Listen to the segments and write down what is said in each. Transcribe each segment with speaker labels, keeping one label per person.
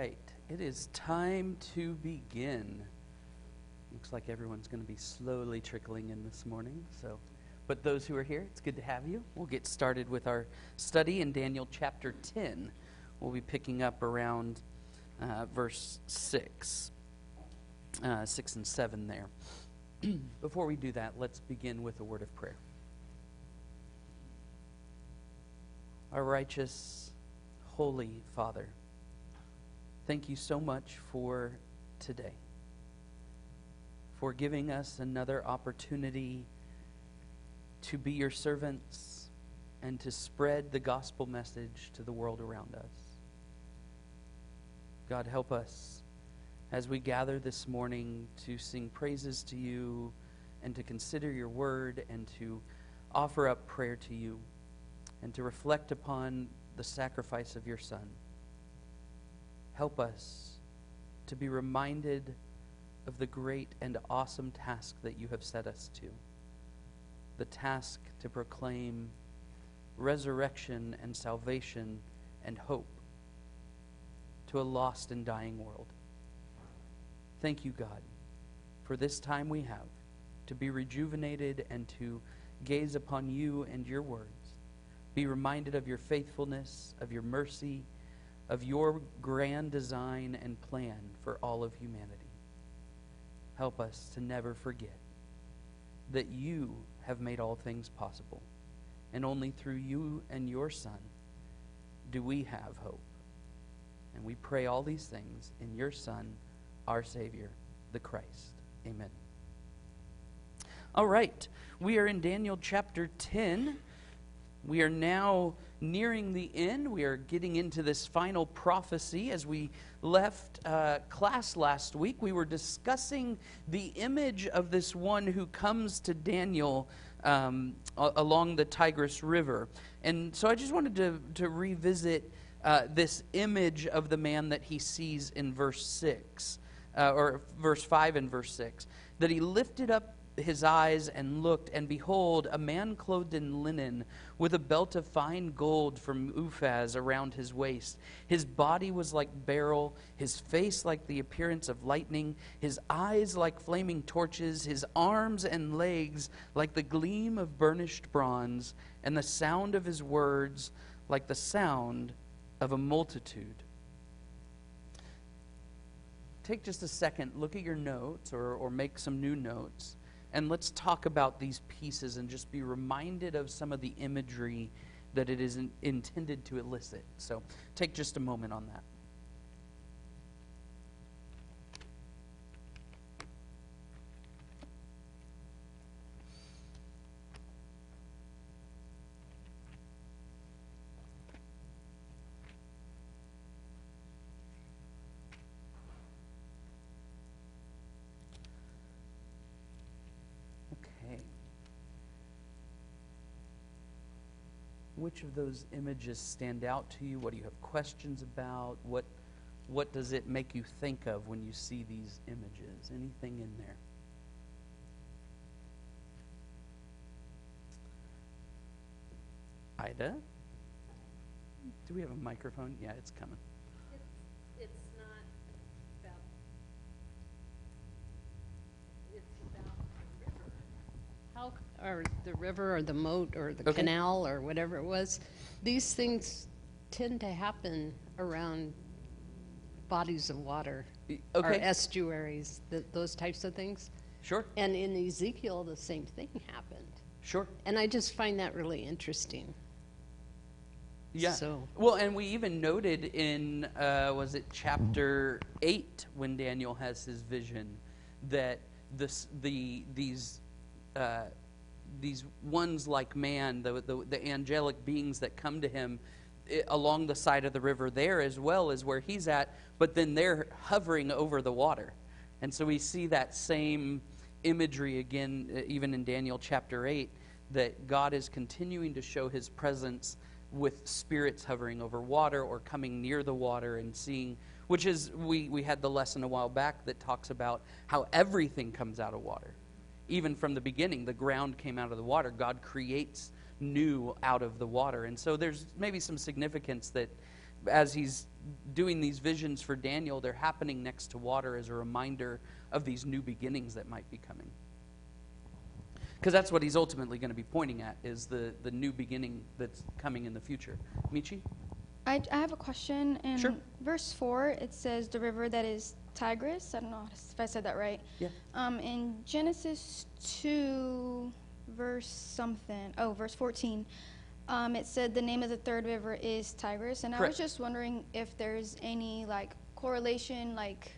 Speaker 1: right, it is time to begin. Looks like everyone's going to be slowly trickling in this morning. But those who are here, it's good to have you. We'll get started with our study in Daniel chapter 10. We'll be picking up around verse 6 and 7 there. Before we do that, let's begin with a word of prayer. Our righteous, holy Father, thank you so much for today, for giving us another opportunity to be your servants and to spread the gospel message to the world around us. God, help us as we gather this morning to sing praises to you and to consider your word and to offer up prayer to you and to reflect upon the sacrifice of your Son. Help us to be reminded of the great and awesome task that you have set us to. The task to proclaim resurrection and salvation and hope to a lost and dying world. Thank you, God, for this time we have to be rejuvenated and to gaze upon you and your words. Be reminded of your faithfulness, of your mercy, of your grand design and plan for all of humanity. Help us to never forget that you have made all things possible, and only through you and your Son do we have hope. And we pray all these things in your Son, our Savior, the Christ. Amen. All right, we are in Daniel chapter 10. We are now nearing the end. We are getting into this final prophecy. As we left class last week, we were discussing the image of this one who comes to Daniel along the Tigris River. And so I just wanted to revisit this image of the man that he sees in verse 6, or verse 5 and verse 6, that he lifted up his eyes and looked, and behold, a man clothed in linen, with a belt of fine gold from Uphaz around his waist. His body was like beryl, his face like the appearance of lightning, his eyes like flaming torches, his arms and legs like the gleam of burnished bronze, and the sound of his words like the sound of a multitude. Take just a second, look at your notes or make some new notes. And let's talk about these pieces and just be reminded of some of the imagery that it is intended to elicit. So take just a moment on that. Which of those images stand out to you? What do you have questions about? What does it make you think of when you see these images? Anything in there? Ida? Do we have a microphone? Yeah, it's coming.
Speaker 2: It's not about... It's about the river. How, or the river or the moat or the canal or whatever it was. These things tend to happen around bodies of water or estuaries, those types of things.
Speaker 1: Sure.
Speaker 2: And in Ezekiel, the same thing happened.
Speaker 1: Sure.
Speaker 2: And I just find that really interesting.
Speaker 1: Yeah.
Speaker 2: So.
Speaker 1: Well, and we even noted in, was it chapter 8, when Daniel has his vision, that these ones like man, the angelic beings that come to him along the side of the river there as well as where he's at, but then they're hovering over the water. And so we see that same imagery again, even in Daniel chapter 8, that God is continuing to show his presence with spirits hovering over water or coming near the water and seeing, which is, we had the lesson a while back that talks about how everything comes out of water. Even from the beginning, the ground came out of the water. God creates new out of the water. And so there's maybe some significance as he's doing these visions for Daniel, they're happening next to water as a reminder of these new beginnings that might be coming. Because that's what he's ultimately going to be pointing at, is the new beginning that's coming in the future. Michi?
Speaker 3: I have a question. In
Speaker 1: Sure.
Speaker 3: verse 4, it says the river that is Tigris. I don't know if I said that right.
Speaker 1: Yeah.
Speaker 3: In Genesis 2, verse 14, it said the name of the third river is Tigris. And I
Speaker 1: Correct.
Speaker 3: was just wondering if there's any, like, correlation, like,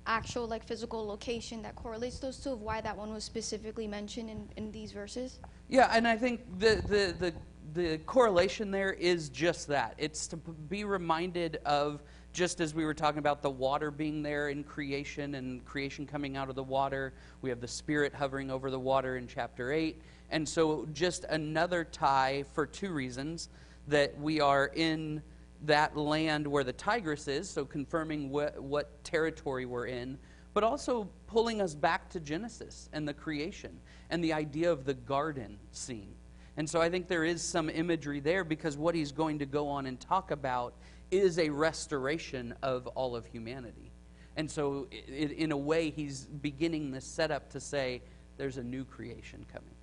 Speaker 3: actual, like, physical location that correlates those two, of why that one was specifically mentioned in these verses.
Speaker 1: Yeah, and I think the correlation there is just that. It's to be reminded of, just as we were talking about the water being there in creation and creation coming out of the water. We have the Spirit hovering over the water in chapter 8. And so just another tie for two reasons, that we are in that land where the Tigris is, so confirming what territory we're in, but also pulling us back to Genesis and the creation and the idea of the garden scene. And so I think there is some imagery there, because what he's going to go on and talk about is a restoration of all of humanity. And so in a way, he's beginning this setup to say there's a new creation coming.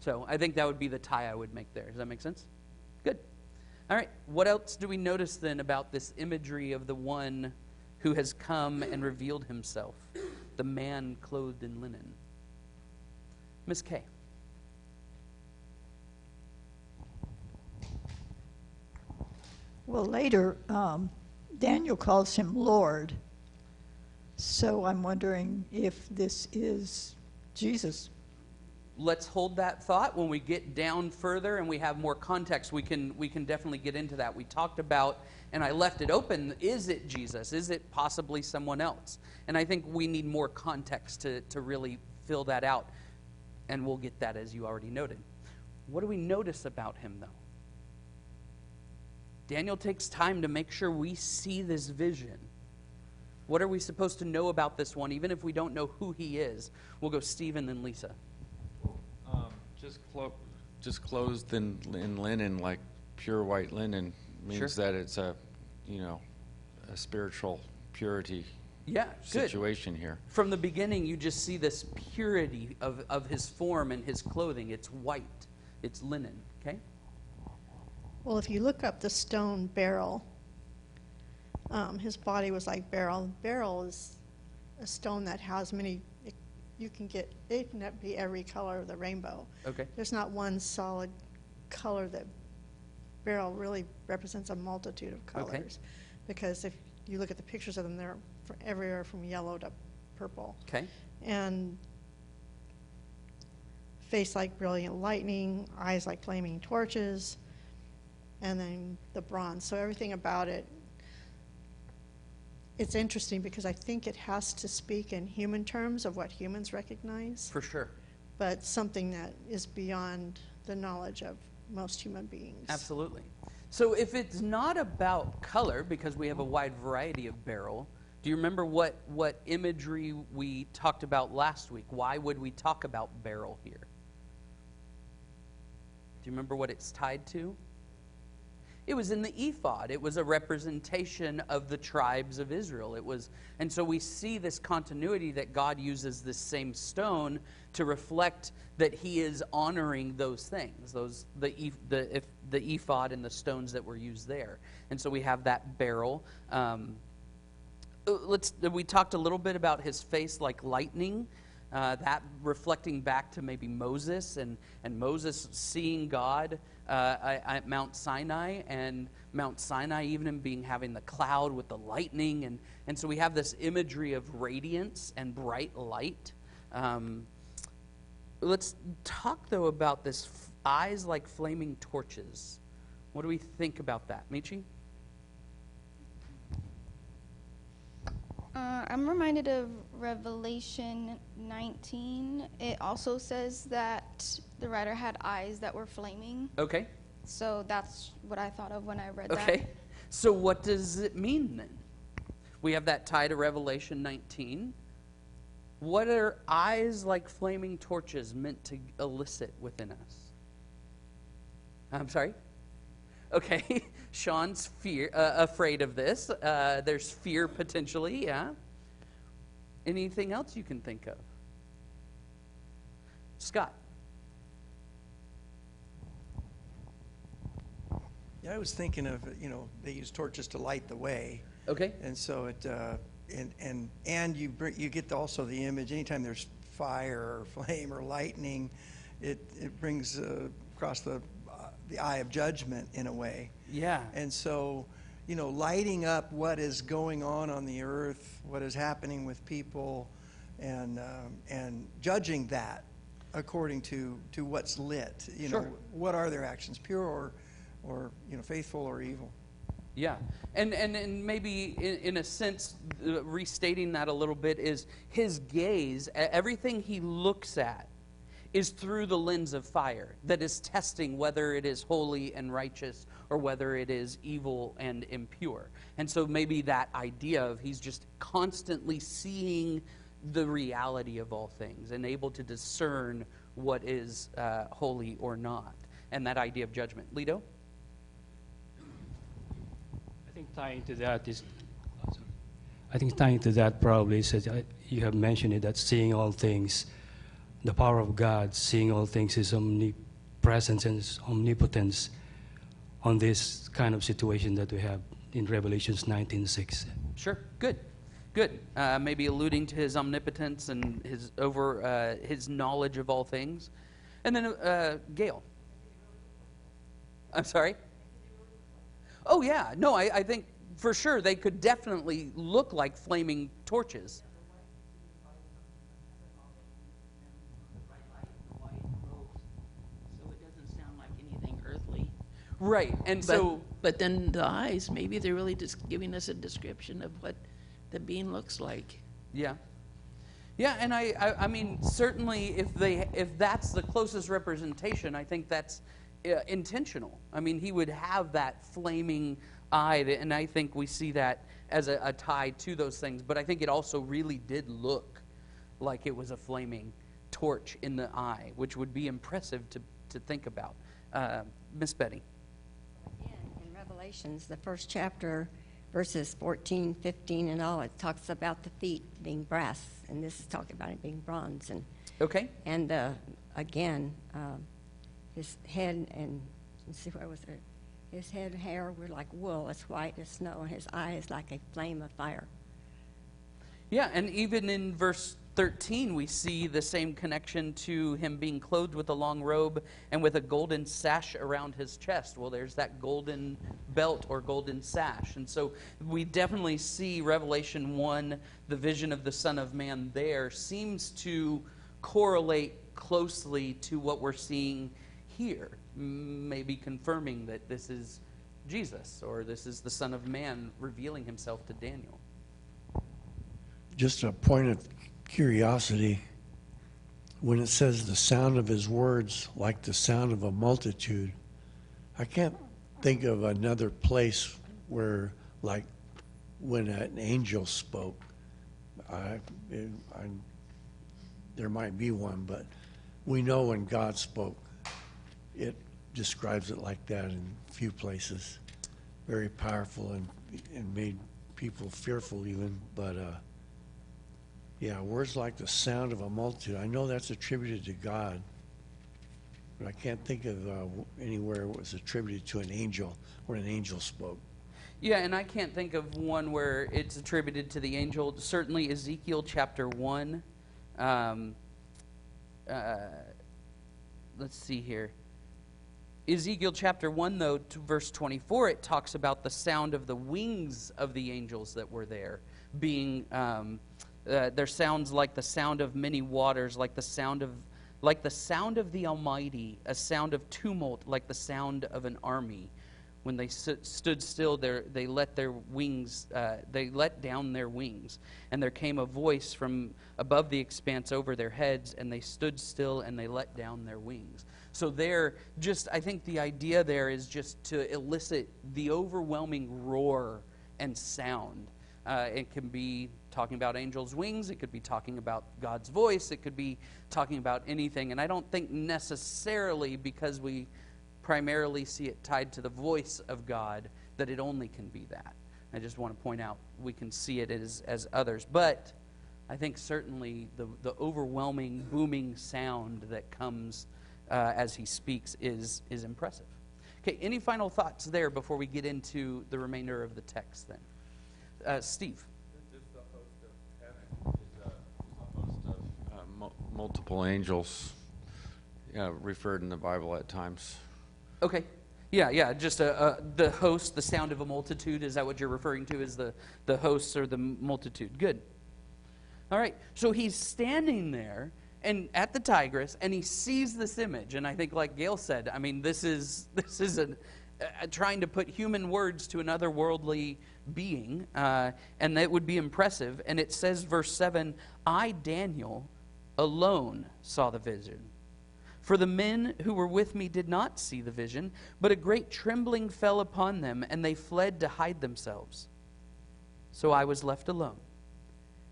Speaker 1: So I think that would be the tie I would make there. Does that make sense? Good. All right. What else do we notice then about this imagery of the one who has come and revealed himself, the man clothed in linen? Miss Kay.
Speaker 4: Well, later, Daniel calls him Lord. So I'm wondering if this is Jesus.
Speaker 1: Let's hold that thought. When we get down further and we have more context, we can definitely get into that. We talked about, and I left it open, is it Jesus? Is it possibly someone else? And I think we need more context to really fill that out. And we'll get that, as you already noted. What do we notice about him, though? Daniel takes time to make sure we see this vision. What are we supposed to know about this one, even if we don't know who he is? We'll go Steve and then Lisa.
Speaker 5: Just clothed in linen, like pure white linen, means
Speaker 1: Sure.
Speaker 5: that it's a spiritual purity
Speaker 1: Yeah, good.
Speaker 5: situation here.
Speaker 1: From the beginning, you just see this purity of his form and his clothing. It's white. It's linen, okay?
Speaker 6: Well, if you look up the stone beryl, his body was like beryl. Beryl is a stone that has many, it can be every color of the rainbow.
Speaker 1: Okay.
Speaker 6: There's not one solid color. That beryl really represents a multitude of colors. Because if you look at the pictures of them, they're everywhere from yellow to purple.
Speaker 1: Okay.
Speaker 6: And face like brilliant lightning, eyes like flaming torches, and then the bronze. So everything about it, it's interesting because I think it has to speak in human terms of what humans recognize,
Speaker 1: For sure.
Speaker 6: but something that is beyond the knowledge of most human beings.
Speaker 1: Absolutely. So if it's not about color, because we have a wide variety of beryl, do you remember what imagery we talked about last week? Why would we talk about beryl here? Do you remember what it's tied to? It was in the ephod. It was a representation of the tribes of Israel. And so we see this continuity that God uses this same stone to reflect that he is honoring those things, the ephod and the stones that were used there. And so we have that beryl. We talked a little bit about his face like lightning. That reflecting back to maybe Moses and Moses seeing God at Mount Sinai, and Mount Sinai even having the cloud with the lightning, and so we have this imagery of radiance and bright light. Let's talk though about this eyes like flaming torches. What do we think about that, Michi?
Speaker 3: I'm reminded of Revelation 19. It also says that the writer had eyes that were flaming.
Speaker 1: Okay.
Speaker 3: So that's what I thought of when I read that.
Speaker 1: Okay. So what does it mean then? We have that tie to Revelation 19. What are eyes like flaming torches meant to elicit within us? I'm sorry? Okay, Sean's afraid of this. There's fear potentially, yeah. Anything else you can think of? Scott?
Speaker 7: Yeah, I was thinking of, they use torches to light the way.
Speaker 1: Okay.
Speaker 7: And so it, and you get also the image, anytime there's fire or flame or lightning, it brings across the eye of judgment in a way.
Speaker 1: Yeah.
Speaker 7: And so, lighting up what is going on the earth, what is happening with people, and judging that according to what's lit.
Speaker 1: Sure.
Speaker 7: What are their actions, pure or faithful or evil?
Speaker 1: Yeah, and maybe in a sense, restating that a little bit is his gaze, everything he looks at is through the lens of fire that is testing whether it is holy and righteous or whether it is evil and impure. And so maybe that idea of he's just constantly seeing the reality of all things and able to discern what is holy or not, and that idea of judgment. Lito?
Speaker 8: I think tying to that probably is that you have mentioned it, that seeing all things, the power of God, seeing all things, is omnipresence and omnipotence on this kind of situation that we have in Revelations 19:6.
Speaker 1: Sure, good. Maybe alluding to his omnipotence and his knowledge of all things. And then Gail. I'm sorry? Oh, yeah. No, I think for sure they could definitely look like flaming torches.
Speaker 9: So it doesn't sound like anything earthly.
Speaker 1: Right, and
Speaker 9: But then the eyes, maybe they're really just giving us a description of what the being looks like.
Speaker 1: Yeah. Yeah, and I mean, certainly if that's the closest representation, I think that's intentional. I mean, he would have that flaming eye, and I think we see that as a tie to those things. But I think it also really did look like it was a flaming torch in the eye, which would be impressive to think about. Miss Betty.
Speaker 10: Again, in Revelations, the first chapter, verses 14, 15, and all, it talks about the feet being brass, and this is talking about it being bronze. And
Speaker 1: Okay.
Speaker 10: And again, his head and let's see, where was it? His head and hair were like wool, as white as snow, and his eye is like a flame of fire.
Speaker 1: Yeah, and even in verse 13, we see the same connection to him being clothed with a long robe and with a golden sash around his chest. Well, there's that golden belt or golden sash. And so we definitely see Revelation 1, the vision of the Son of Man there, seems to correlate closely to what we're seeing here, maybe confirming that this is Jesus or this is the Son of Man revealing himself to Daniel.
Speaker 11: Just a point of curiosity, when it says the sound of his words like the sound of a multitude, I can't think of another place where, like, when an angel spoke. There might be one, but we know when God spoke, it describes it like that in a few places. Very powerful and made people fearful even, but yeah, words like the sound of a multitude. I know that's attributed to God, but I can't think of anywhere it was attributed to an angel, where an angel spoke.
Speaker 1: Yeah, and I can't think of one where it's attributed to the angel. Certainly Ezekiel chapter 1. Let's see here. Ezekiel chapter 1, though, to verse 24, it talks about the sound of the wings of the angels that were there being... their sounds like the sound of many waters, like the sound of the Almighty, a sound of tumult, like the sound of an army. When they stood still, they let down their wings, and there came a voice from above the expanse over their heads, and they stood still and they let down their wings. So I think the idea there is just to elicit the overwhelming roar and sound. It can be talking about angels' wings. It could be talking about God's voice. It could be talking about anything. And I don't think necessarily because we primarily see it tied to the voice of God, that it only can be that. I just want to point out we can see it as others. But I think certainly the overwhelming, booming sound that comes as he speaks is impressive. Okay, any final thoughts there before we get into the remainder of the text then? Steve?
Speaker 5: Is the host of heaven, is the host of multiple angels referred in the Bible at times?
Speaker 1: Okay. Yeah, just the host, the sound of a multitude, is that what you're referring to as the hosts or the multitude? Good. All right, so he's standing there and at the Tigris, and he sees this image, and I think, like Gail said, I mean, this is trying to put human words to an otherworldly being, and that would be impressive. And it says, verse 7, I, Daniel, alone saw the vision. For the men who were with me did not see the vision, but a great trembling fell upon them, and they fled to hide themselves. So I was left alone,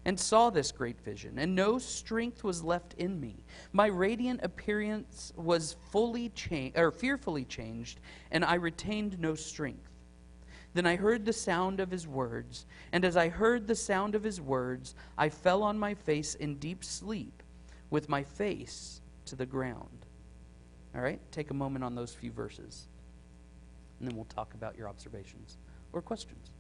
Speaker 1: and saw this great vision, and no strength was left in me. My radiant appearance was fearfully changed, and I retained no strength. Then I heard the sound of his words, and as I heard the sound of his words, I fell on my face in deep sleep, with my face to the ground. All right, take a moment on those few verses, and then we'll talk about your observations or questions.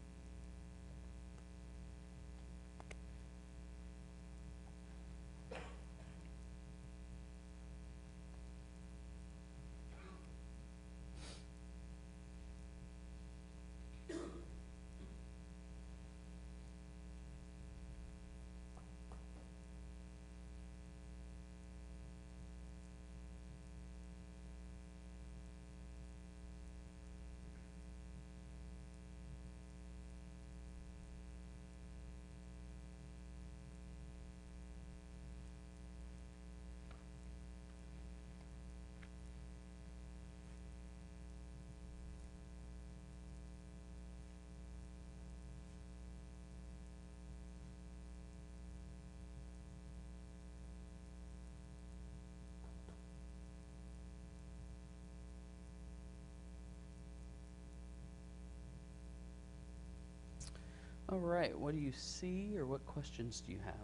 Speaker 1: All right, what do you see, or what questions do you have?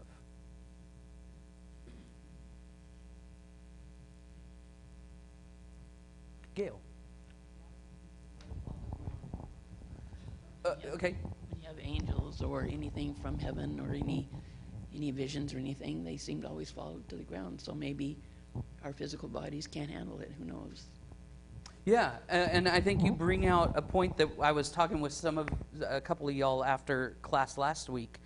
Speaker 1: Gail? Okay.
Speaker 9: When you have angels or anything from heaven or any visions or anything, they seem to always fall to the ground. So maybe our physical bodies can't handle it. Who knows?
Speaker 1: Yeah, and I think you bring out a point that I was talking with a couple of y'all after class last week.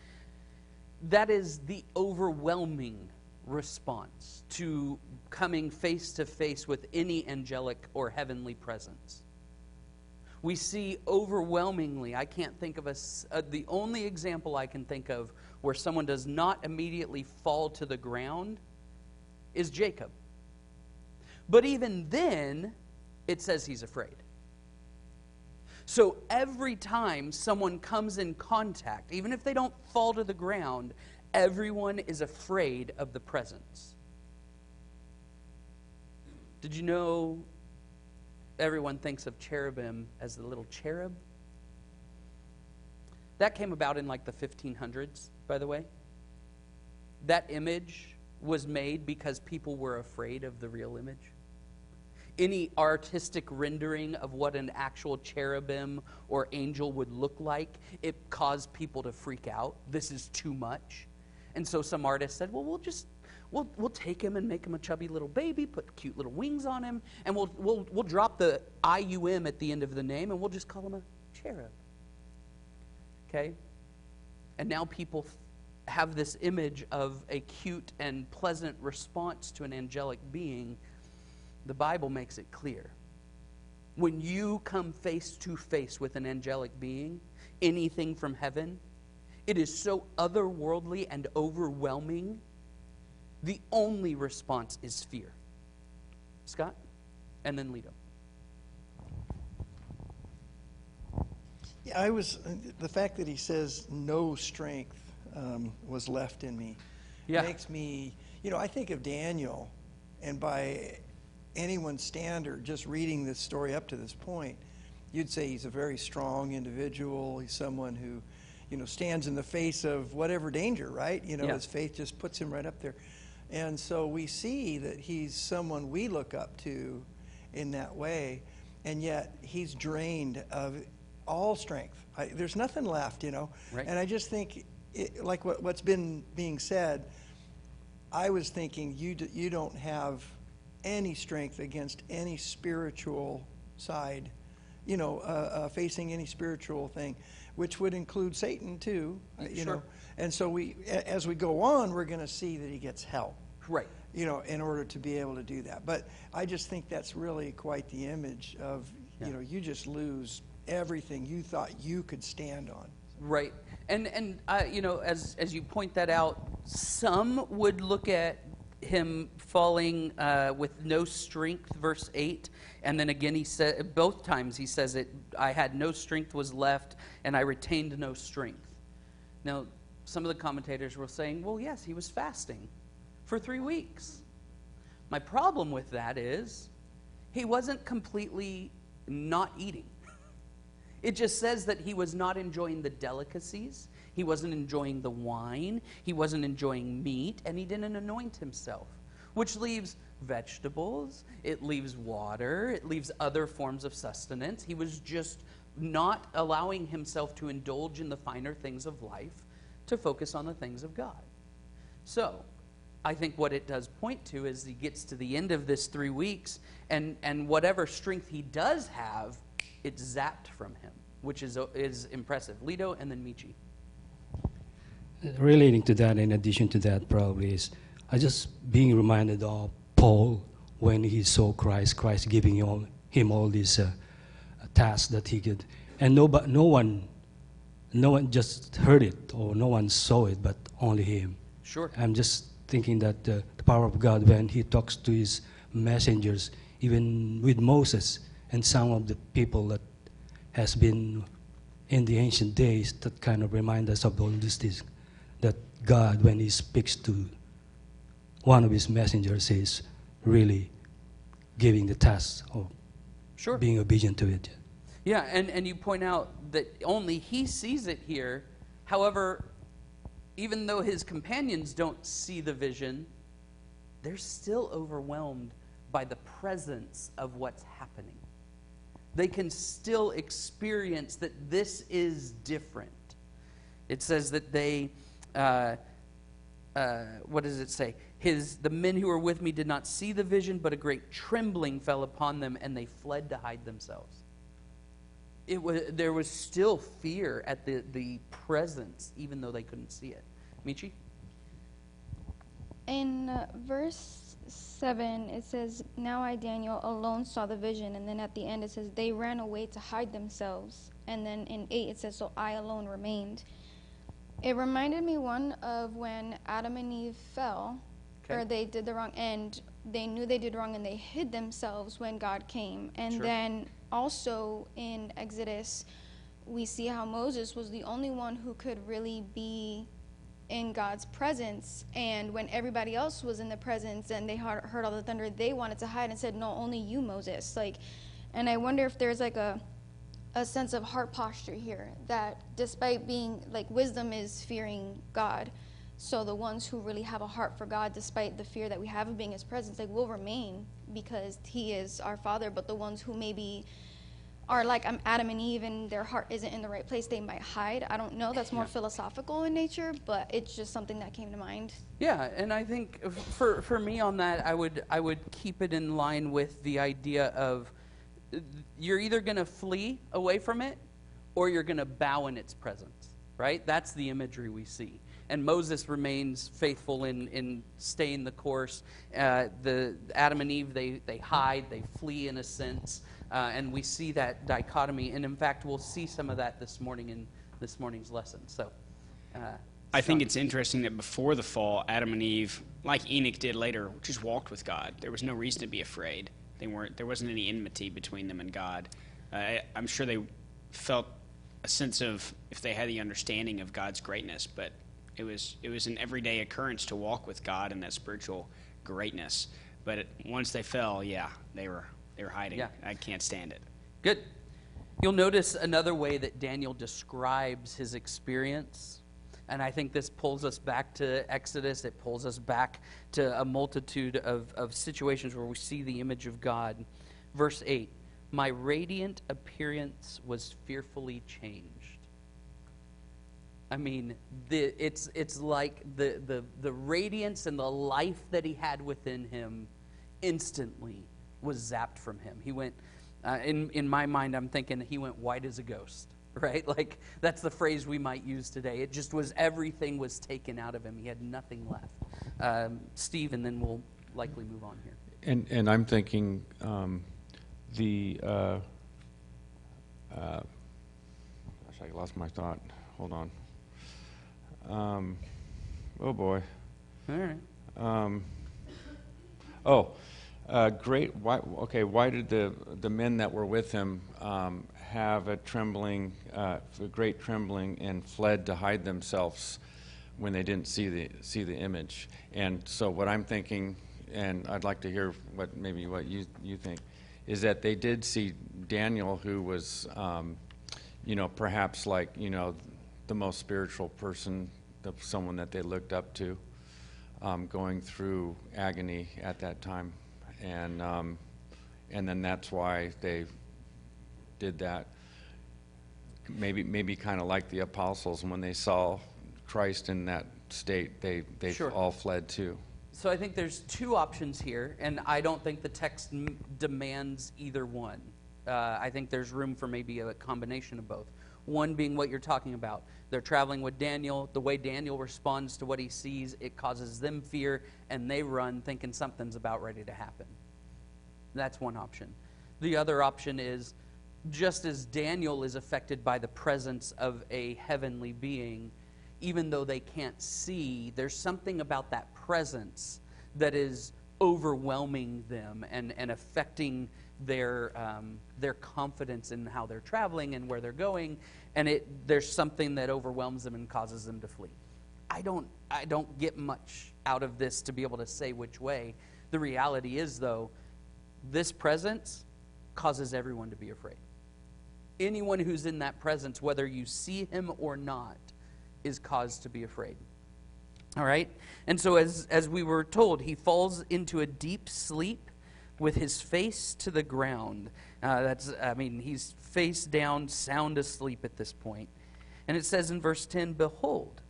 Speaker 1: That is the overwhelming response to coming face to face with any angelic or heavenly presence. We see overwhelmingly, I can't think of the only example I can think of where someone does not immediately fall to the ground is Jacob. But even then, it says he's afraid. So every time someone comes in contact, even if they don't fall to the ground, everyone is afraid of the presence. Did you know everyone thinks of cherubim as the little cherub? That came about in like the 1500s, by the way. That image was made because people were afraid of the real image. Any artistic rendering of what an actual cherubim or angel would look like, it caused people to freak out. This is too much. And so some artists said, well, we'll take him and make him a chubby little baby, put cute little wings on him, and we'll drop the IUM at the end of the name, and we'll just call him a cherub. Okay? And now people have this image of a cute and pleasant response to an angelic being. The Bible makes it clear. When you come face to face with an angelic being, anything from heaven, it is so otherworldly and overwhelming, the only response is fear. Scott? And then Lito.
Speaker 7: Yeah, the fact that he says no strength was left in me makes me, I think of Daniel, and by anyone's standard, just reading this story up to this point, you'd say he's a very strong individual. He's someone who, stands in the face of whatever danger, right? His faith just puts him right up there. And so we see that he's someone we look up to in that way, and yet he's drained of all strength. There's nothing left, Right. And I just think, like what's been being said, I was thinking you don't have any strength against any spiritual side, facing any spiritual thing, which would include Satan too,
Speaker 1: Sure.
Speaker 7: And so as we go on, we're going to see that he gets help.
Speaker 1: Right.
Speaker 7: In order to be able to do that. But I just think that's really quite the image of, you just lose everything you thought you could stand on.
Speaker 1: Right. And as you point that out, some would look at him falling with no strength, verse 8, and then again he said, both times he says it, I had no strength was left, and I retained no strength. Now, some of the commentators were saying, well, yes, he was fasting for 3 weeks. My problem with that is he wasn't completely not eating. It just says that he was not enjoying the delicacies. He wasn't enjoying the wine. He wasn't enjoying meat, and he didn't anoint himself, which leaves vegetables. It leaves water. It leaves other forms of sustenance. He was just not allowing himself to indulge in the finer things of life, to focus on the things of God. So, I think what it does point to is he gets to the end of this 3 weeks, and whatever strength he does have, it's zapped from him, which is impressive. Lito and then Michi.
Speaker 8: Relating to that, in addition to that, probably is I just being reminded of Paul when he saw Christ giving him all these tasks that he could, and no one just heard it or no one saw it, but only him.
Speaker 1: Sure.
Speaker 8: I'm just thinking that the power of God when he talks to his messengers, even with Moses and some of the people that has been in the ancient days, that kind of remind us of all these things, that God, when he speaks to one of his messengers, is really giving the task of
Speaker 1: Sure.
Speaker 8: being obedient to it.
Speaker 1: Yeah, and you point out that only he sees it here. However, even though his companions don't see the vision, they're still overwhelmed by the presence of what's happening. They can still experience that this is different. It says that they, what does it say? The men who were with me did not see the vision, but a great trembling fell upon them, and they fled to hide themselves. There was still fear at the presence, even though they couldn't see it. Michi?
Speaker 3: In verse 7, it says, now I, Daniel, alone saw the vision. And then at the end, it says, they ran away to hide themselves. And then in 8, it says, so I alone remained. It reminded me, one, of when Adam and Eve fell, or they did the wrong, and they knew they did wrong, and they hid themselves when God came. And then also in Exodus, we see how Moses was the only one who could really be in God's presence, and when everybody else was in the presence and they heard all the thunder, they wanted to hide and said, no, only you, Moses. And I wonder if there's a sense of heart posture here, that despite being, wisdom is fearing God, so the ones who really have a heart for God, despite the fear that we have of being his presence, will remain because he is our Father. But the ones who maybe are like Adam and Eve and their heart isn't in the right place, they might hide. I don't know. That's more philosophical in nature, but it's just something that came to mind.
Speaker 1: Yeah, and I think for me on that, I would keep it in line with the idea of you're either going to flee away from it or you're going to bow in its presence, right? That's the imagery we see. And Moses remains faithful in staying the course. The Adam and Eve, they hide, they flee in a sense. And we see that dichotomy. And in fact, we'll see some of that this morning in this morning's lesson. So,
Speaker 12: I think it's interesting that before the fall, Adam and Eve, like Enoch did later, just walked with God. There was no reason to be afraid. There wasn't any enmity between them and God. I'm sure they felt a sense of, if they had the understanding of God's greatness, but it was an everyday occurrence to walk with God in that spiritual greatness. But once they fell, yeah, they were hiding.
Speaker 1: Yeah.
Speaker 12: I can't stand it.
Speaker 1: Good. You'll notice another way that Daniel describes his experience, and I think this pulls us back to Exodus. It pulls us back to a multitude of situations where we see the image of God. Verse 8, my radiant appearance was fearfully changed. I mean, it's like the radiance and the life that he had within him instantly was zapped from him. He went, in my mind, I'm thinking he went white as a ghost, right? Like, that's the phrase we might use today. It just was, everything was taken out of him. He had nothing left. Steve, and then we'll likely move on here.
Speaker 5: And I'm thinking gosh, I lost my thought. Hold on. Oh boy.
Speaker 1: All
Speaker 5: right. Great. Why did the men that were with him have a great trembling, and fled to hide themselves when they didn't see the image? And so what I'm thinking, and I'd like to hear what you think, is that they did see Daniel, who was, perhaps like, the most spiritual person, someone that they looked up to, going through agony at that time. And then that's why they did that. Maybe kind of like the apostles, when they saw Christ in that state, they
Speaker 1: Sure.
Speaker 5: all fled too.
Speaker 1: So I think there's two options here, and I don't think the text demands either one. I think there's room for maybe a combination of both. One being what you're talking about. They're traveling with Daniel. The way Daniel responds to what he sees, it causes them fear, and they run thinking something's about ready to happen. That's one option. The other option is, just as Daniel is affected by the presence of a heavenly being, even though they can't see, there's something about that presence that is overwhelming them and affecting their confidence in how they're traveling and where they're going, and there's something that overwhelms them and causes them to flee. I don't get much out of this to be able to say which way. The reality is, though, this presence causes everyone to be afraid. Anyone who's in that presence, whether you see him or not, is caused to be afraid. All right? And so as we were told, he falls into a deep sleep with his face to the ground. He's face down, sound asleep at this point. And it says in verse 10, behold,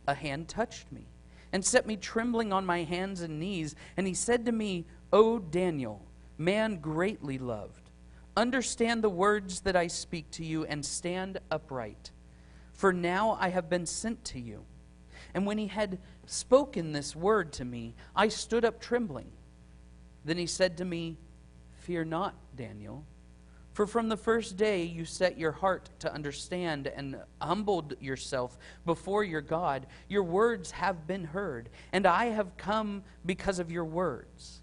Speaker 1: a hand touched me and set me trembling on my hands and knees. And he said to me, O Daniel, man greatly loved, understand the words that I speak to you and stand upright. For now I have been sent to you. And when he had spoken this word to me, I stood up trembling. Then he said to me, fear not, Daniel, for from the first day you set your heart to understand and humbled yourself before your God. Your words have been heard, and I have come because of your words.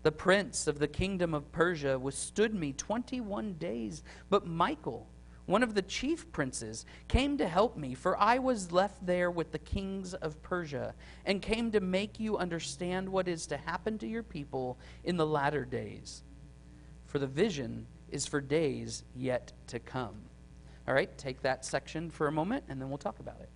Speaker 1: The prince of the kingdom of Persia withstood me 21 days, but Michael, one of the chief princes, came to help me, for I was left there with the kings of Persia, and came to make you understand what is to happen to your people in the latter days. For the vision is for days yet to come. All right, take that section for a moment, and then we'll talk about it.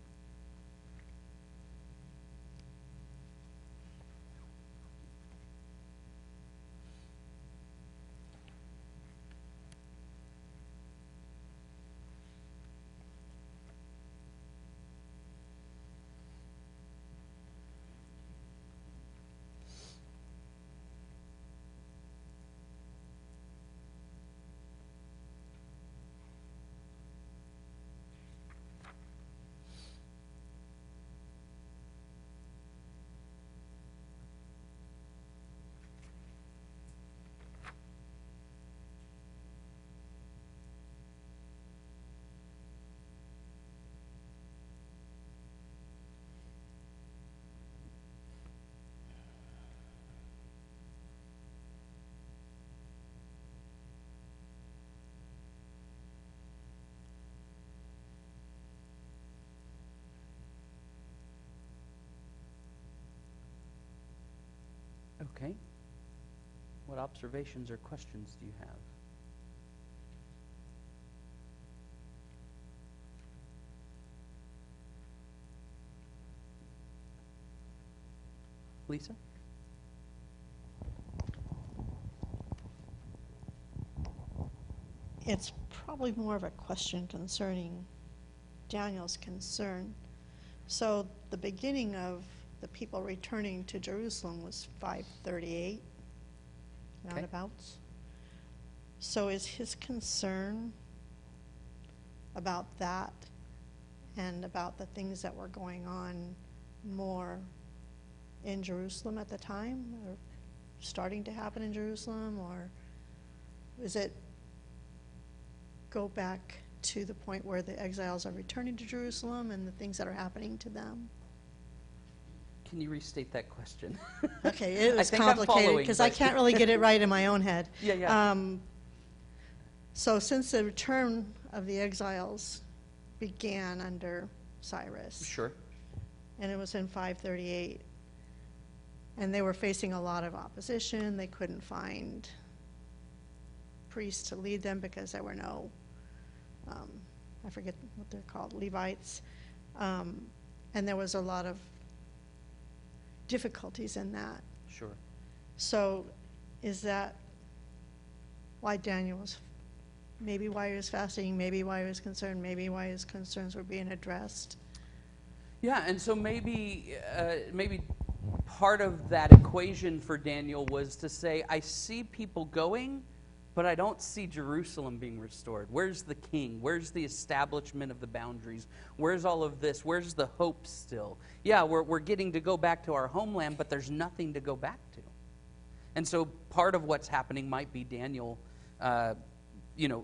Speaker 1: Okay, What observations or questions do you have? Lisa?
Speaker 6: It's probably more of a question concerning Daniel's concern. So the beginning of the people returning to Jerusalem was 538, roundabouts. So is his concern about that and about the things that were going on more in Jerusalem at the time, or starting to happen in Jerusalem, or is it go back to the point where the exiles are returning to Jerusalem and the things that are happening to them?
Speaker 1: Can you restate that question?
Speaker 6: Okay, it was
Speaker 1: I think I'm
Speaker 6: complicated
Speaker 1: following,
Speaker 6: because I
Speaker 1: but-
Speaker 6: can't really get it right in my own head.
Speaker 1: Yeah.
Speaker 6: So since the return of the exiles began under Cyrus,
Speaker 1: Sure.
Speaker 6: and it was in 538, and they were facing a lot of opposition, they couldn't find priests to lead them because there were no, I forget what they're called, Levites, and there was a lot of difficulties in that.
Speaker 1: Sure.
Speaker 6: So is that why Daniel was, maybe why he was fasting, maybe why he was concerned, maybe why his concerns were being addressed?
Speaker 1: Yeah, and so maybe part of that equation for Daniel was to say, I see people going, but I don't see Jerusalem being restored. Where's the king? Where's the establishment of the boundaries? Where's all of this? Where's the hope still? Yeah, we're getting to go back to our homeland, but there's nothing to go back to. And so part of what's happening might be Daniel,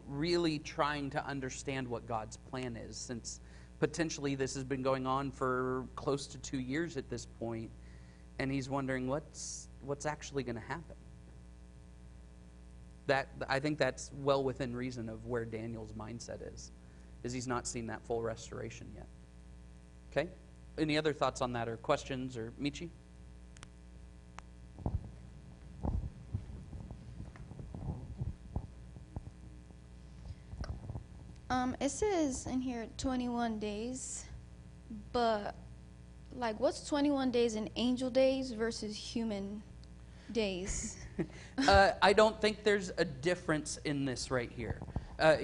Speaker 1: really trying to understand what God's plan is, since potentially this has been going on for close to 2 years at this point, and he's wondering what's actually going to happen. That, I think that's well within reason of where Daniel's mindset is he's not seen that full restoration yet. Okay? Any other thoughts on that or questions, or Michi?
Speaker 3: It says in here 21 days, but like what's 21 days in angel days versus human days?
Speaker 1: I don't think there's a difference in this right here.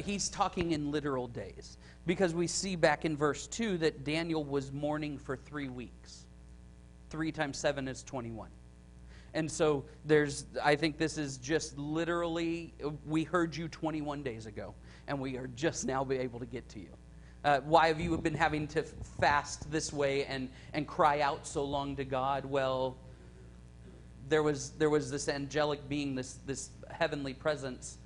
Speaker 1: He's talking in literal days, because we see back in verse 2 that Daniel was mourning for 3 weeks. 3 times 7 is 21. And so I think this is just literally, we heard you 21 days ago, and we are just now be able to get to you. Why have you been having to fast this way and cry out so long to God? Well, there was this angelic being, this heavenly presence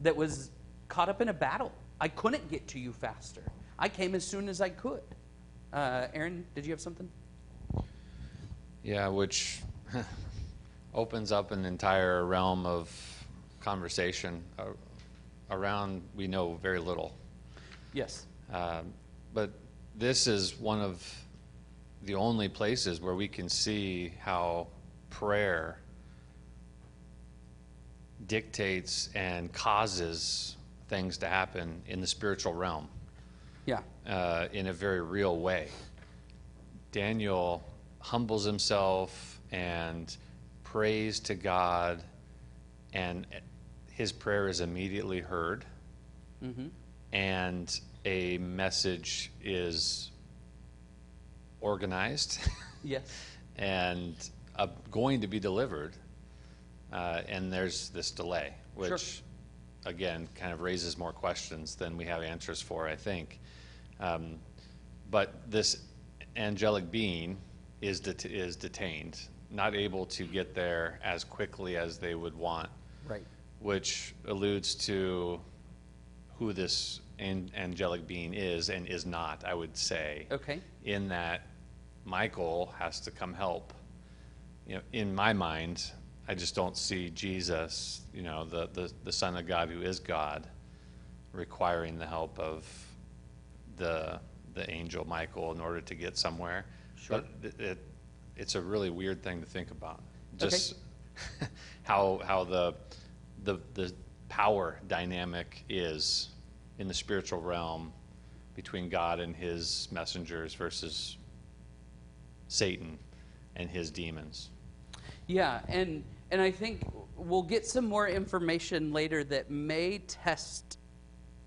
Speaker 1: that was caught up in a battle. I couldn't get to you faster. I came as soon as I could. Aaron, did you have something?
Speaker 5: Yeah, which opens up an entire realm of conversation around we know very little.
Speaker 1: Yes.
Speaker 5: But this is one of the only places where we can see how prayer dictates and causes things to happen in the spiritual realm.
Speaker 1: Yeah.
Speaker 5: In a very real way. Daniel humbles himself and prays to God, and his prayer is immediately heard.
Speaker 1: Mm-hmm.
Speaker 5: And a message is organized.
Speaker 1: Yes.
Speaker 5: And going to be delivered, and there's this delay, which,
Speaker 1: Sure.
Speaker 5: again, kind of raises more questions than we have answers for, I think. But this angelic being is detained, not able to get there as quickly as they would want,
Speaker 1: Right.
Speaker 5: which alludes to who this angelic being is and is not, I would say.
Speaker 1: Okay.
Speaker 5: In that Michael has to come help. In my mind, I just don't see Jesus, the Son of God who is God, requiring the help of the angel Michael in order to get somewhere.
Speaker 1: Sure.
Speaker 5: But it's a really weird thing to think about. Just
Speaker 13: how the power dynamic is in the spiritual realm between God and his messengers versus Satan and his demons.
Speaker 1: Yeah, and I think we'll get some more information later that may test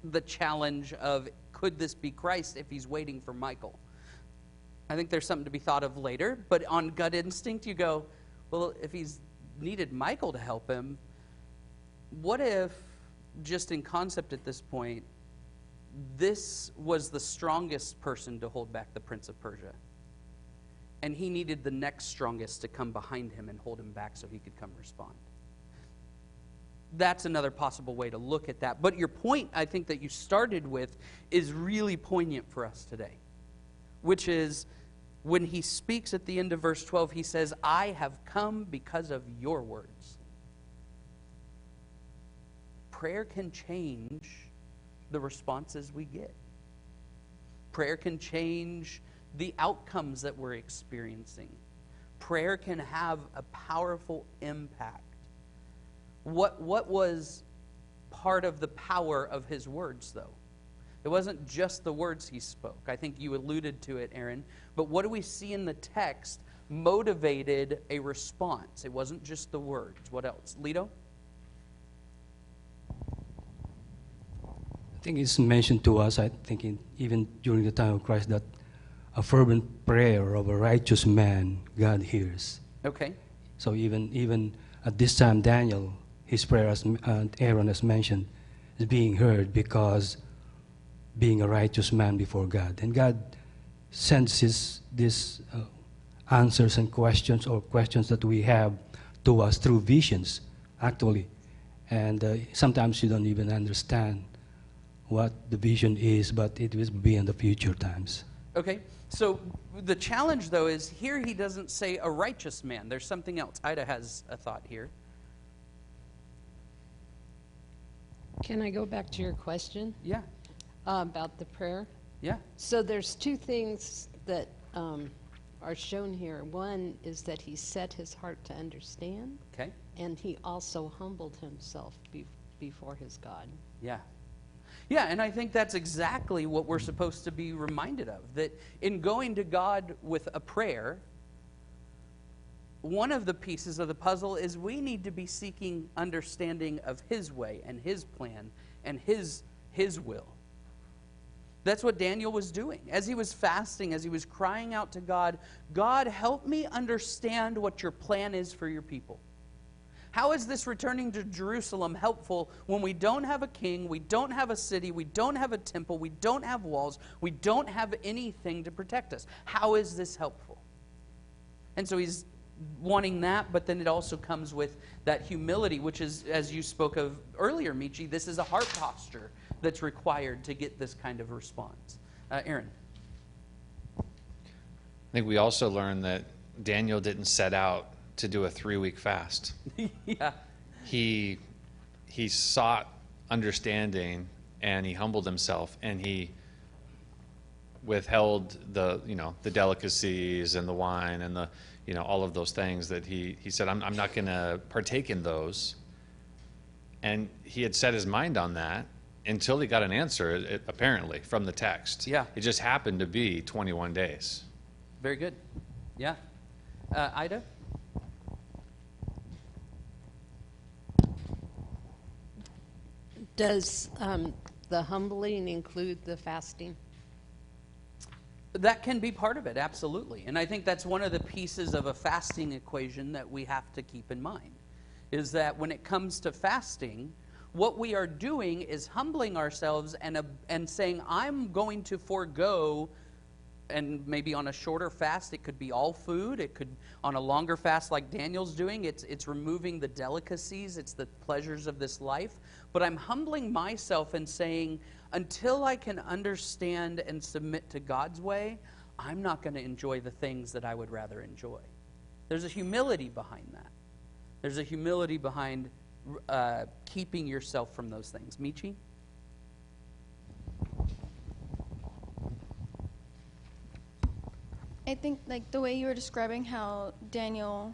Speaker 1: the challenge of, could this be Christ if he's waiting for Michael? I think there's something to be thought of later, but on gut instinct you go, well, if he's needed Michael to help him, what if, just in concept at this point, this was the strongest person to hold back the Prince of Persia, and he needed the next strongest to come behind him and hold him back so he could come respond? That's another possible way to look at that. But your point, I think, that you started with is really poignant for us today, which is when he speaks at the end of verse 12, he says, I have come because of your words. Prayer can change the responses we get. Prayer can change the outcomes that we're experiencing. Prayer can have a powerful impact. What was part of the power of his words, though? It wasn't just the words he spoke. I think you alluded to it, Aaron. But what do we see in the text motivated a response? It wasn't just the words. What else? Lito?
Speaker 8: I think it's mentioned to us, I think, even during the time of Christ, that a fervent prayer of a righteous man, God hears.
Speaker 1: Okay.
Speaker 8: So even at this time, Daniel, his prayer, as Aaron has mentioned, is being heard because being a righteous man before God. And God sends these answers and questions, or questions that we have, to us through visions, actually. And sometimes you don't even understand what the vision is, but it will be in the future times.
Speaker 1: Okay. So the challenge, though, is here he doesn't say a righteous man. There's something else. Ida has a thought here.
Speaker 2: Can I go back to your question?
Speaker 1: Yeah.
Speaker 2: About the prayer?
Speaker 1: Yeah.
Speaker 2: So there's two things that are shown here. One is that he set his heart to understand.
Speaker 1: Okay.
Speaker 2: And he also humbled himself before his God.
Speaker 1: Yeah. Yeah, and I think that's exactly what we're supposed to be reminded of, that in going to God with a prayer, one of the pieces of the puzzle is we need to be seeking understanding of his way and his plan and his will. That's what Daniel was doing. As he was fasting, as he was crying out to God, God, help me understand what your plan is for your people. How is this returning to Jerusalem helpful when we don't have a king, we don't have a city, we don't have a temple, we don't have walls, we don't have anything to protect us? How is this helpful? And so he's wanting that, but then it also comes with that humility, which is, as you spoke of earlier, Michi, this is a heart posture that's required to get this kind of response. Aaron?
Speaker 13: I think we also learned that Daniel didn't set out to do a 3-week fast.
Speaker 1: Yeah.
Speaker 13: He sought understanding, and he humbled himself, and he withheld the delicacies and the wine and the all of those things that he said, I'm not going to partake in those. And he had set his mind on that until he got an answer, apparently, from the text.
Speaker 1: Yeah.
Speaker 13: It just happened to be 21 days.
Speaker 1: Very good. Yeah. Ida?
Speaker 2: Does the humbling include the fasting?
Speaker 1: That can be part of it, absolutely. And I think that's one of the pieces of a fasting equation that we have to keep in mind, is that when it comes to fasting, what we are doing is humbling ourselves and saying, I'm going to forego, and maybe on a shorter fast, it could be all food. It could, on a longer fast like Daniel's doing, it's removing the delicacies, it's the pleasures of this life. But I'm humbling myself and saying, until I can understand and submit to God's way, I'm not going to enjoy the things that I would rather enjoy. There's a humility behind that. There's a humility behind keeping yourself from those things. Michi?
Speaker 3: I think like the way you were describing how Daniel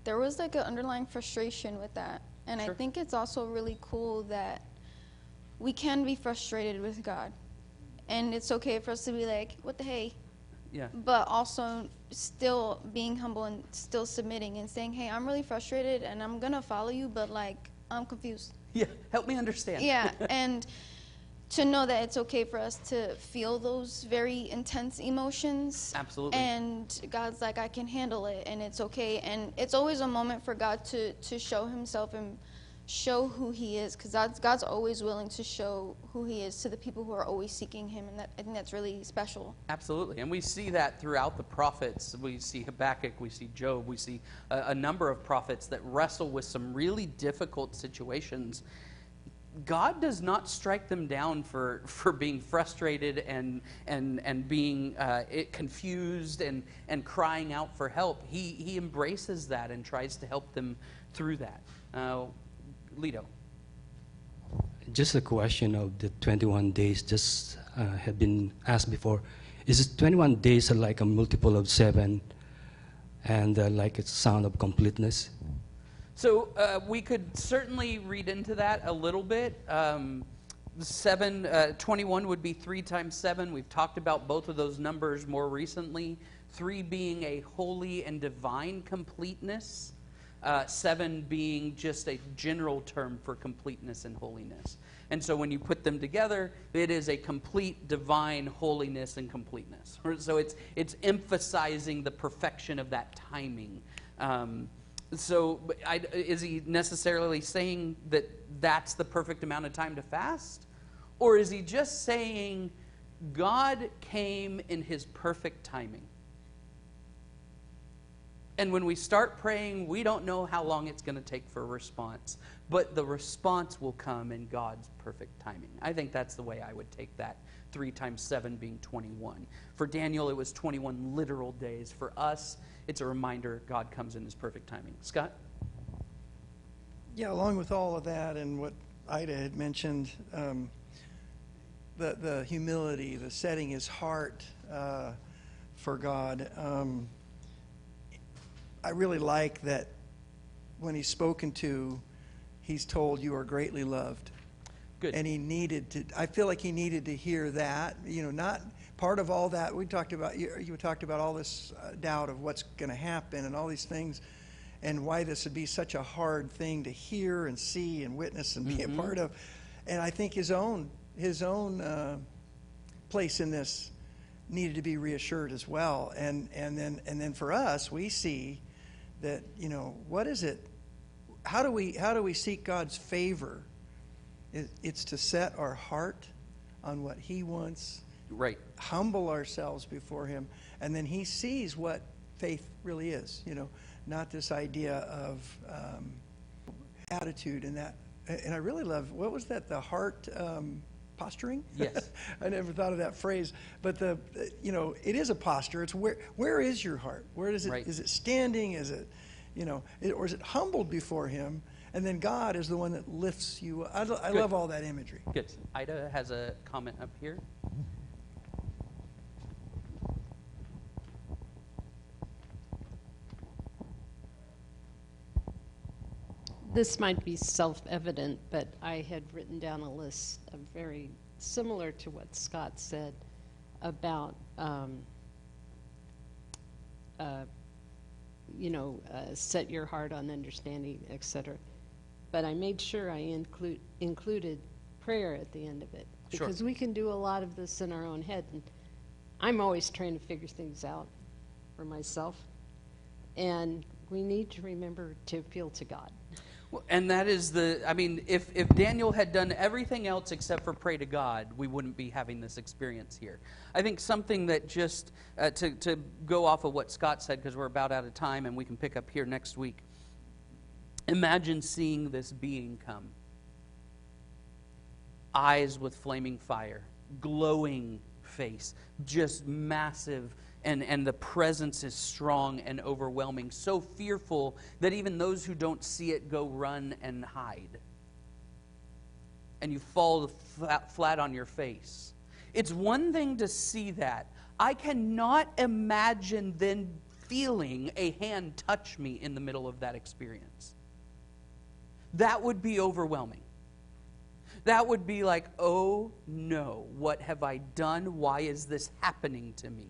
Speaker 3: there was like an underlying frustration with that. And
Speaker 1: Sure.
Speaker 3: I think it's also really cool that we can be frustrated with God. And it's okay for us to be like, what the hey?
Speaker 1: Yeah.
Speaker 3: But also still being humble and still submitting and saying, hey, I'm really frustrated and I'm going to follow you, but like, I'm confused.
Speaker 1: Yeah, help me understand.
Speaker 3: Yeah, and to know that it's okay for us to feel those very intense emotions.
Speaker 1: Absolutely.
Speaker 3: And God's like, I can handle it, and it's okay. And it's always a moment for God to show himself and show who he is, because God's always willing to show who he is to the people who are always seeking him, and I think that's really special.
Speaker 1: Absolutely. And we see that throughout the prophets. We see Habakkuk, we see Job, we see a number of prophets that wrestle with some really difficult situations. God does not strike them down for being frustrated and being confused and crying out for help. He embraces that and tries to help them through that. Lito.
Speaker 8: Just a question of the 21 days just had been asked before. Is it 21 days like a multiple of 7 and like a sound of completeness?
Speaker 1: So we could certainly read into that a little bit. 21 would be 3 times 7. We've talked about both of those numbers more recently. 3 being a holy and divine completeness. 7 being just a general term for completeness and holiness. And so when you put them together, it is a complete divine holiness and completeness. So it's emphasizing the perfection of that timing. So is he necessarily saying that that's the perfect amount of time to fast? Or is he just saying God came in his perfect timing? And when we start praying, we don't know how long it's going to take for a response. But the response will come in God's perfect timing. I think that's the way I would take that. 3 times 7 being 21. For Daniel, it was 21 literal days. For us, it's a reminder God comes in his perfect timing. Scott?
Speaker 7: Yeah, along with all of that and what Ida had mentioned, the humility, the setting his heart for God. I really like that when he's spoken to, he's told, you are greatly loved.
Speaker 1: Good.
Speaker 7: And he needed to, I feel like he needed to hear that, not part of all that. We talked about, you talked about all this doubt of what's going to happen and all these things and why this would be such a hard thing to hear and see and witness and be a part of. And I think his own place in this needed to be reassured as well. And then for us, we see that, what is it? How do we seek God's favor? It's to set our heart on what he wants.
Speaker 1: Right. Humble
Speaker 7: ourselves before him, and then he sees what faith really is. Not this idea of attitude and that. And I really love, what was that? The heart posturing?
Speaker 1: Yes.
Speaker 7: I never thought of that phrase, but it is a posture. It's where is your heart? Where is it?
Speaker 1: Right.
Speaker 7: Is it standing? Is it, or is it humbled before him? And then God is the one that lifts you. I love all that imagery.
Speaker 1: Good. Ida has a comment up here.
Speaker 2: This might be self-evident, but I had written down a list of very similar to what Scott said about, set your heart on understanding, etc. But I made sure I included prayer at the end of it, because
Speaker 1: Sure.
Speaker 2: we can do a lot of this in our own head. And I'm always trying to figure things out for myself, and we need to remember to appeal to God.
Speaker 1: Well, and that is if Daniel had done everything else except for pray to God, we wouldn't be having this experience here. I think something that just, to go off of what Scott said, because we're about out of time and we can pick up here next week. Imagine seeing this being come. Eyes with flaming fire, glowing face, just massive, and the presence is strong and overwhelming, so fearful that even those who don't see it go run and hide. And you fall flat on your face. It's one thing to see that. I cannot imagine then feeling a hand touch me in the middle of that experience. That would be overwhelming. That would be like, oh no, what have I done? Why is this happening to me?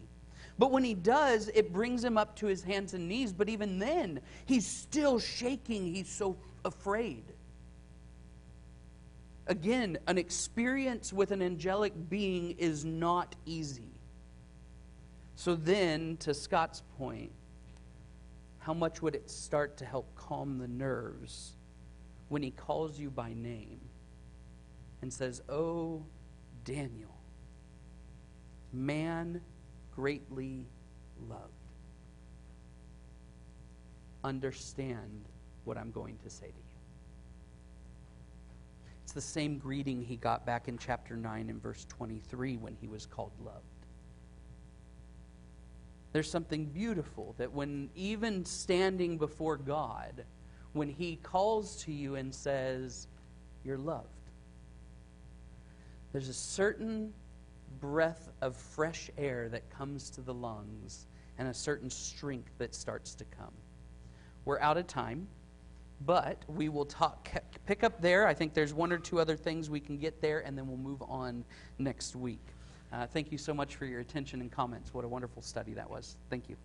Speaker 1: But when he does, it brings him up to his hands and knees. But even then, he's still shaking. He's so afraid. Again, an experience with an angelic being is not easy. So then, to Scott's point, how much would it start to help calm the nerves when he calls you by name and says, "Oh, Daniel, man greatly loved. Understand what I'm going to say to you." It's the same greeting he got back in chapter 9 and verse 23 when he was called loved. There's something beautiful that when even standing before God, when he calls to you and says, "You're loved," there's a certain breath of fresh air that comes to the lungs and a certain strength that starts to come. We're out of time, but we will pick up there. I think there's one or two other things we can get there, and then we'll move on next week. Thank you so much for your attention and comments. What a wonderful study that was. Thank you.